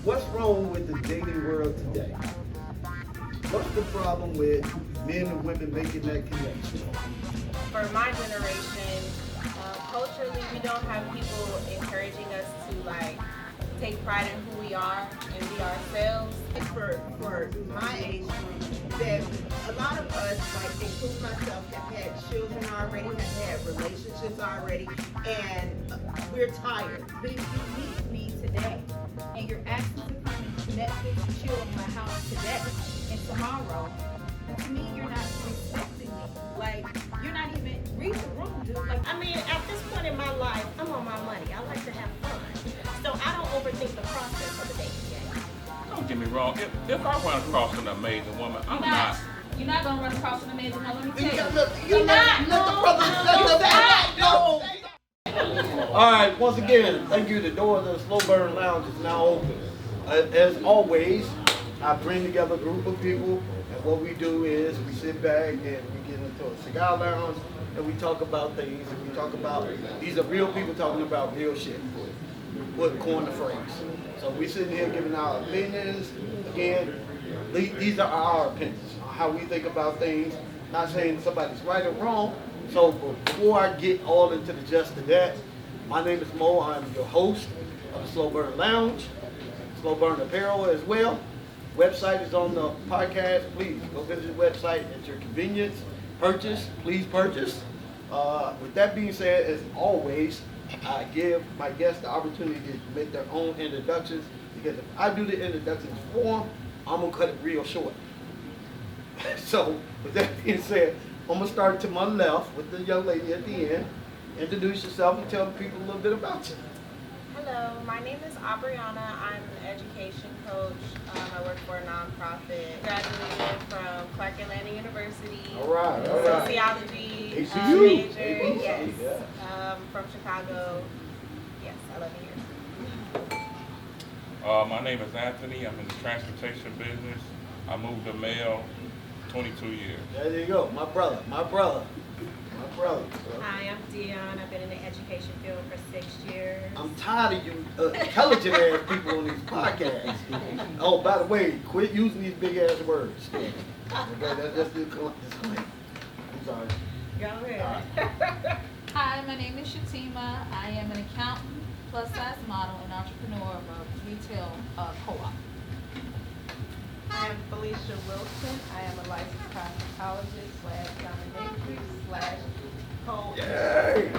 What's wrong with the dating world today? What's the problem with men and women making that connection? For my generation, culturally, we don't have people encouraging us to like take pride in who we are and be ourselves. For my age group, that a lot of us, like including myself, have had children already, have had relationships already, and we're tired. But if you meet me today and you're asking to come and Netflix and chill in my house today and tomorrow, to me you're not respecting me. Like you're not even read the room, dude. Like I mean, at this point in my life, I'm on my money. I like to have fun. So I don't overthink the process of the dating game. Don't get me wrong. If I run across an amazing woman, I'm not. You're not gonna run across an amazing woman. Let me tell you. You're not. No. All right, once again, thank you. The door of the Slow Burn Lounge is now open. As always, I bring together a group of people, and what we do is we sit back and we get into a cigar lounge, and we talk about things, and we talk about, these are real people talking about real shit. What coin the phrase. So we sitting here giving our opinions. Again, these are our opinions, how we think about things. Not saying somebody's right or wrong. So before I get all into the gist of that, my name is Mo. I'm your host of the Slow Burn Lounge, Slow Burn Apparel as well. Website is on the podcast. Please go visit the website at your convenience. Purchase, please purchase. With that being said, as always, I give my guests the opportunity to make their own introductions, because if I do the introductions for them, I'm going to cut it real short. So, with that being said, I'm going to start to my left with the young lady at the end. Introduce yourself and tell people a little bit about you. Hello, my name is Abriana. I'm an education coach. I work for a nonprofit. Graduated from Clark Atlanta University. All right. Sociology HBCU. major. Yes. Yeah. From Chicago. Yes, I love it here. My name is Anthony. I'm in the transportation business. I moved to mail 22 years. There you go. My brother. Hi, I'm Dion. I've been in the education field for 6 years. I'm tired of you intelligent ass people on these podcasts. Oh, by the way, quit using these big ass words. Okay, that's the disclaimer. I'm sorry. Go ahead. Hi, my name is Shatima. I am an accountant, plus size model, and entrepreneur of a retail co-op. I am Felicia Wilson. I am a licensed cosmetologist /dominatrix/coach. Yay!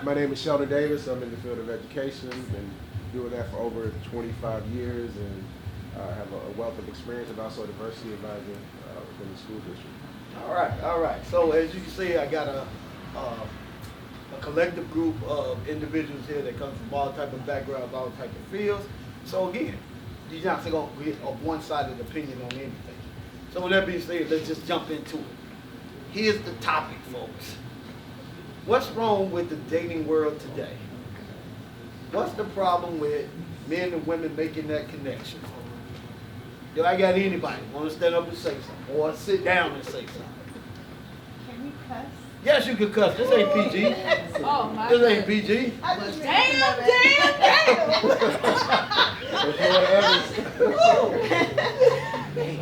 My name is Sheldon Davis. I'm in the field of education. Been doing that for over 25 years, and have a wealth of experience, and also a diversity advisor within the school district. All right. So as you can see, I got a collective group of individuals here that come from all type of backgrounds, all type of fields. So again, you're not going to get a one-sided opinion on anything. So with that being said, let's just jump into it. Here's the topic, folks. What's wrong with the dating world today? What's the problem with men and women making that connection? Do I got anybody want to stand up and say something, or sit down and say something? Can we cuss? Yes, you can cuss. This ain't PG. Oh my This ain't PG.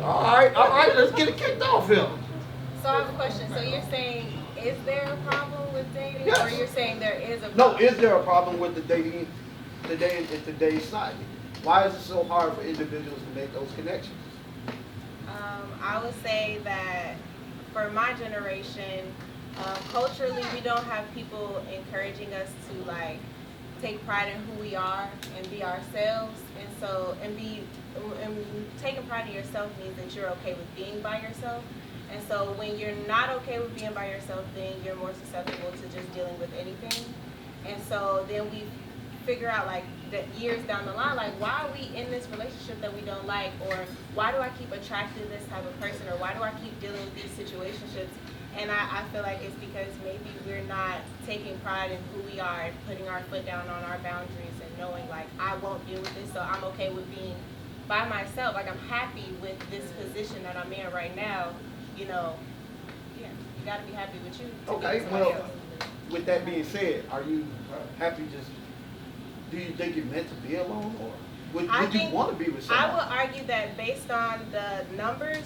All right, let's get it kicked off here. So I have a question. So you're saying, is there a problem with dating? Yes. Or you're saying there is a No, problem? is there a problem with the dating today in today's society? Why is it so hard for individuals to make those connections? I would say that for my generation, culturally, we don't have people encouraging us to like take pride in who we are and be ourselves, and taking pride in yourself means that you're okay with being by yourself. And so when you're not okay with being by yourself, then you're more susceptible to just dealing with anything. And so then we figure out like that years down the line, like why are we in this relationship that we don't like, or why do I keep attracting this type of person, or why do I keep dealing with these situationships? And I feel like it's because maybe we're not taking pride in who we are and putting our foot down on our boundaries and knowing like I won't deal with this, so I'm okay with being by myself. Like I'm happy with this position that I'm in right now. You know, yeah, you got to be happy with you. To Okay, be with somebody well, else. with that being said, are you happy do you think you're meant to be alone, or Would you think want to be with I somebody? would argue that based on the numbers,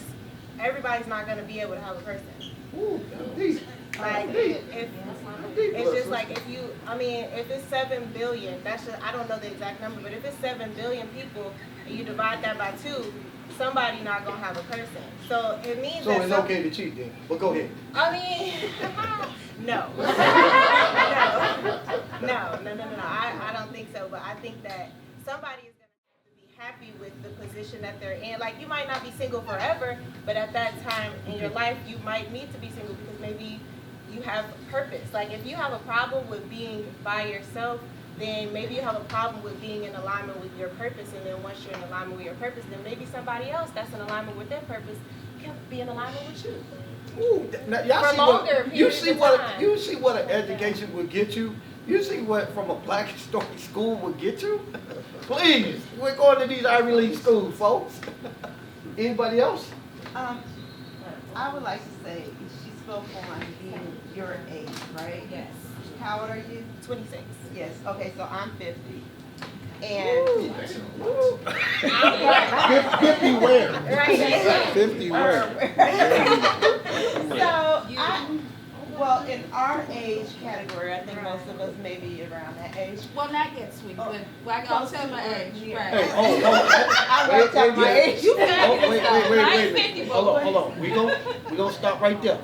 everybody's not going to be able to have a person. Ooh, that's deep. Like, Deep. if Deep, it's just sister. like if you, I mean, if it's 7 billion, that's just, I don't know the exact number, but if it's 7 billion people and you divide that by 2, somebody not gonna have a person. So it means So that it's okay to cheat then. But go ahead. I mean, no. No. I don't think so. But I think that somebody is gonna have to be happy with the position that they're in. Like, you might not be single forever, but at that time in your life, you might need to be single because maybe you have purpose. Like, if you have a problem with being by yourself, then maybe you have a problem with being in alignment with your purpose. And then once you're in alignment with your purpose, then maybe somebody else that's in alignment with their purpose can be in alignment with you. Ooh, now, y'all For see longer what, periods of time. you see what an education will get you? You see what from a black historic school will get you? Please, we're going to these Ivy League schools, folks. Anybody else? I would like to say, she spoke on being your age, right? Yes. How old are you? 26. Yes, okay, so I'm 50. And 50 where? Right. 50 where? well, in our age category, I think most of us may be around that age. Well, not yet, sweetie, but I'll tell my age, Hey, right? I'm gonna tell my age. You Oh, fabulous wait, though. wait, I wait, ain't wait. 50, Hold boy. on, hold on. We gonna stop right there.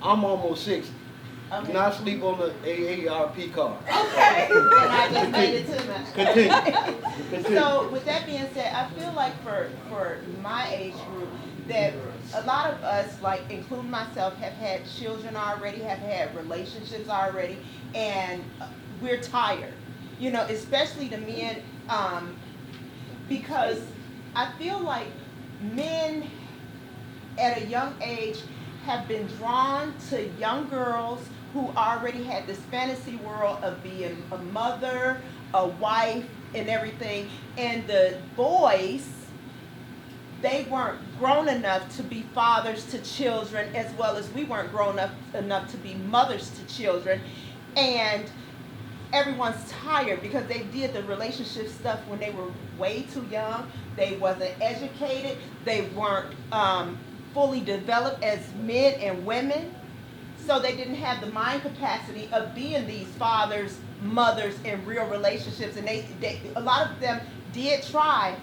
I'm almost 60. Okay. Can I sleep on the AARP card? Okay. And I just made it to my. Continue. So with that being said, I feel like for my age group that a lot of us, like including myself, have had children already, have had relationships already, and we're tired. You know, especially the men, because I feel like men at a young age have been drawn to young girls who already had this fantasy world of being a mother, a wife, and everything. And the boys, they weren't grown enough to be fathers to children, as well as we weren't grown up enough to be mothers to children. And everyone's tired because they did the relationship stuff when they were way too young. They wasn't educated. They weren't fully developed as men and women. So they didn't have the mind capacity of being these fathers, mothers in real relationships. And they a lot of them did try,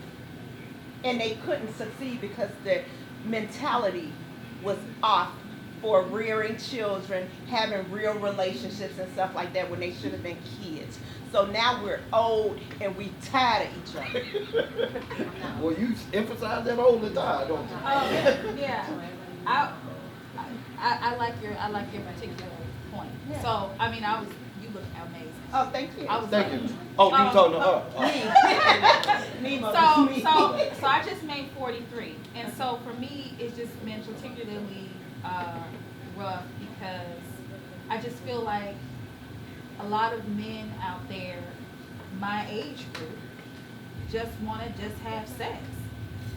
and they couldn't succeed because their mentality was off for rearing children, having real relationships and stuff like that when they should have been kids. So now we're old and we tired of each other. Well, you emphasize that all the time, don't you? Yeah. I like your particular point. Yeah. So I mean, you look amazing. Oh, thank you. I was Thank you. Oh, you talking to her? Me, So I just made 43, and so for me, it's just been particularly rough because I just feel like a lot of men out there, my age group, just want to just have sex.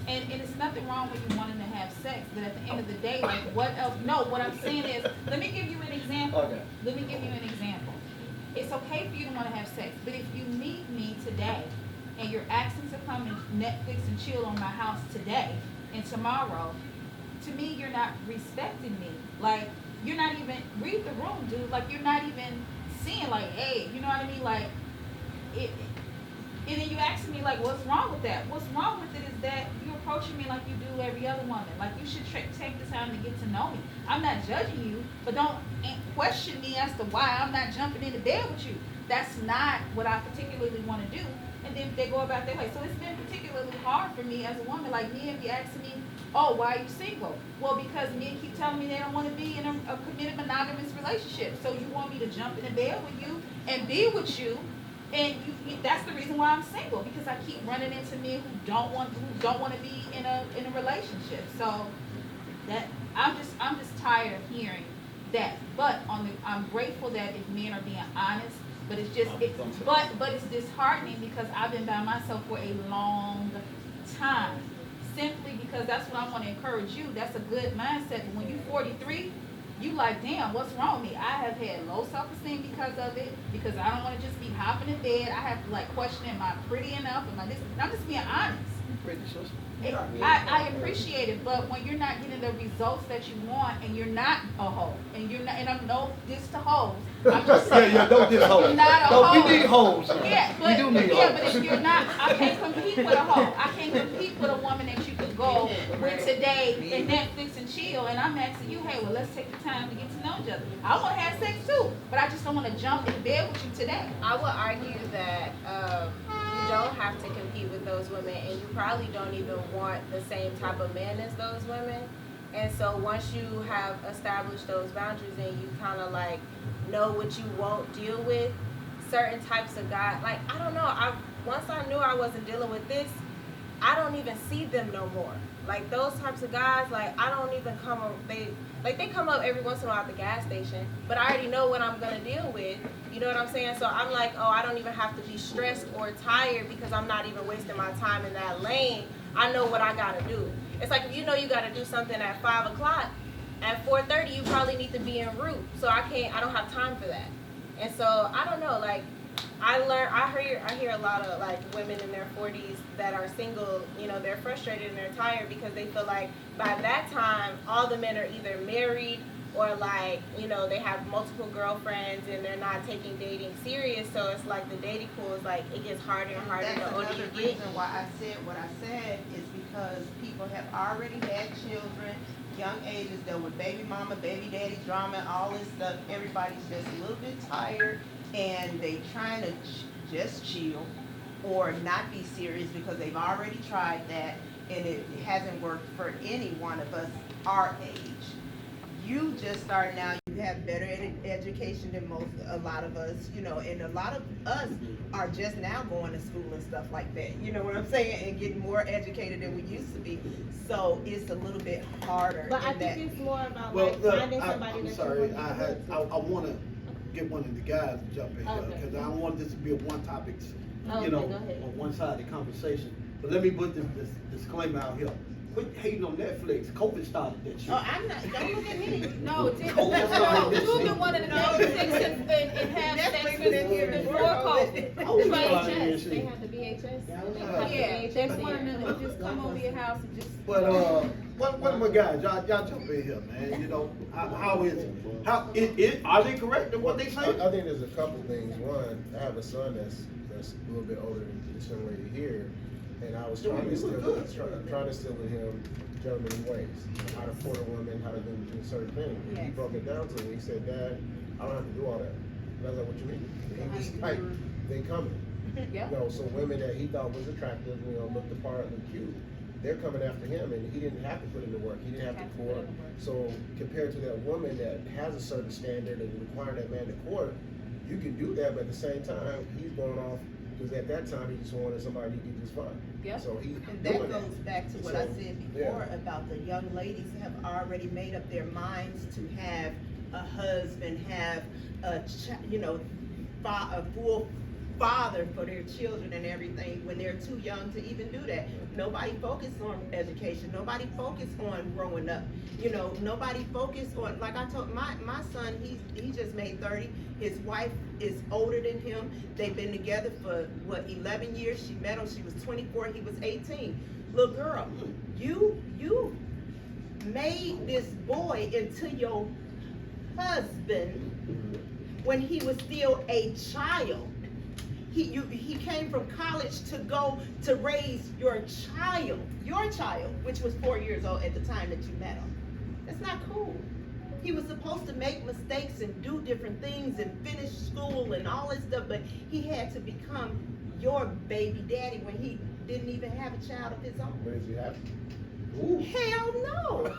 And it's nothing wrong with you wanting to have sex, but at the end of the day, like what else? No, what I'm saying is, let me give you an example. Okay. Let me give you an example. It's okay for you to want to have sex, but if you meet me today and you're asking to come and Netflix and chill on my house today and tomorrow, to me, you're not respecting me. Like, you're not even, read the room, dude. Like, you're not even seeing, like, hey, you know what I mean? Like, and then you ask me, like, what's wrong with that? What's wrong with it is that you're approaching me like you do every other woman. Like, you should take the time to get to know me. I'm not judging you, but don't question me as to why I'm not jumping into bed with you. That's not what I particularly want to do. And then they go about their way. So it's been particularly hard for me as a woman. Like, men be asking me, oh, why are you single? Well, because men keep telling me they don't want to be in a committed monogamous relationship. So you want me to jump in the bed with you and be with you. And that's the reason why I'm single, because I keep running into men who don't want to be in a relationship. So that I'm just tired of hearing that. But I'm grateful that if men are being honest, but it's disheartening because I've been by myself for a long time. Simply because that's what I want to encourage you. That's a good mindset. But when you're 43, you like, damn, what's wrong with me? I have had low self-esteem because of it, because I don't want to just be hopping in bed. I have to like question, am I pretty enough? Am I this? I'm just being honest. Pretty sister. I appreciate it, but when you're not getting the results that you want, and you're not a hoe, and you're not, and I'm no diss to hoes. I'm just saying, Yeah, don't get hoes. you're not a No, hoe. we need hoes. Yeah, but we do need yeah, hoes. but if you're not, I can't compete with a hoe. I can't compete with a woman that you could go with today and Netflix and chill. And I'm asking you, hey, well, let's take the time to get to know each other. I want to have sex too, but I just don't want to jump in bed with you today. I would argue that you don't have to compete with those women, and you probably don't even want the same type of man as those women. And so once you have established those boundaries and you kind of like know what you won't deal with, certain types of guys, like I don't know, once I knew I wasn't dealing with this, I don't even see them no more. Like those types of guys, like I don't even they come up every once in a while at the gas station, but I already know what I'm gonna deal with. You know what I'm saying? So I'm like, oh, I don't even have to be stressed or tired because I'm not even wasting my time in that lane. I know what I gotta do. It's like if you know you gotta do something at 5 o'clock, at 4:30 you probably need to be en route. So I don't have time for that. And so I don't know, like I hear a lot of like women in their 40s that are single, you know, they're frustrated and they're tired because they feel like by that time all the men are either married or like, you know, they have multiple girlfriends and they're not taking dating serious. So it's like the dating pool is like, it gets harder and harder the older you get. Reason why I said what I said is because people have already had children, young ages, dealt with baby mama, baby daddy drama, all this stuff. Everybody's just a little bit tired and they trying to just chill or not be serious because they've already tried that and it hasn't worked for any one of us our age. You just starting out, you have better education than a lot of us, you know, and a lot of us are just now going to school and stuff like that, you know what I'm saying, and getting more educated than we used to be. So it's a little bit harder. But I think it's more about Well, like look, finding somebody I'm that sorry, you I want to get one of the guys to jump in here Okay. because I don't want this to be a one topic, Okay, you know, go ahead. on one side of the conversation. But let me put this disclaimer out here. Quit hating on Netflix. COVID started that shit. Oh, I'm not, don't look at me. No, COVID you've been one of the Netflix and have sex before COVID. I was trying VHS. to They shit. have the VHS. Yeah, that's one of them that just come over your house and just. But one of my guys, y'all jump in here, man. You know, how is it? Are they correct in what they say? I think there's a couple things. One, I have a son that's a little bit older than this young lady here, and I was trying to instill with him gentlemanly ways, how to court a woman, how to do certain things. And he broke it down to me. He said, "Dad, I don't have to do all that." And I was like, "What you mean?" And he was like, "They coming." Yeah. You know, so women that he thought was attractive, you know, looked the part, looked cute, they're coming after him, and he didn't have to put in the work. He didn't have to court. So compared to that woman that has a certain standard and requiring that man to court, you can do that, but at the same time, he's going off because at that time he just wanted somebody he could just find. Yeah. So he And that goes back to what I said before yeah. about the young ladies have already made up their minds to have a husband, have a a full father for their children and everything when they're too young to even do that. Nobody focused on education. Nobody focused on growing up. You know, nobody focused on, like I told my son, he just made 30. His wife is older than him. They've been together for 11 years. She met him, she was 24, he was 18. Little girl, you made this boy into your husband when he was still a child. He came from college to go to raise your child, which was 4 years old at the time that you met him. That's not cool. He was supposed to make mistakes and do different things and finish school and all this stuff, but he had to become your baby daddy when he didn't even have a child of his own. What did you have? Hell no.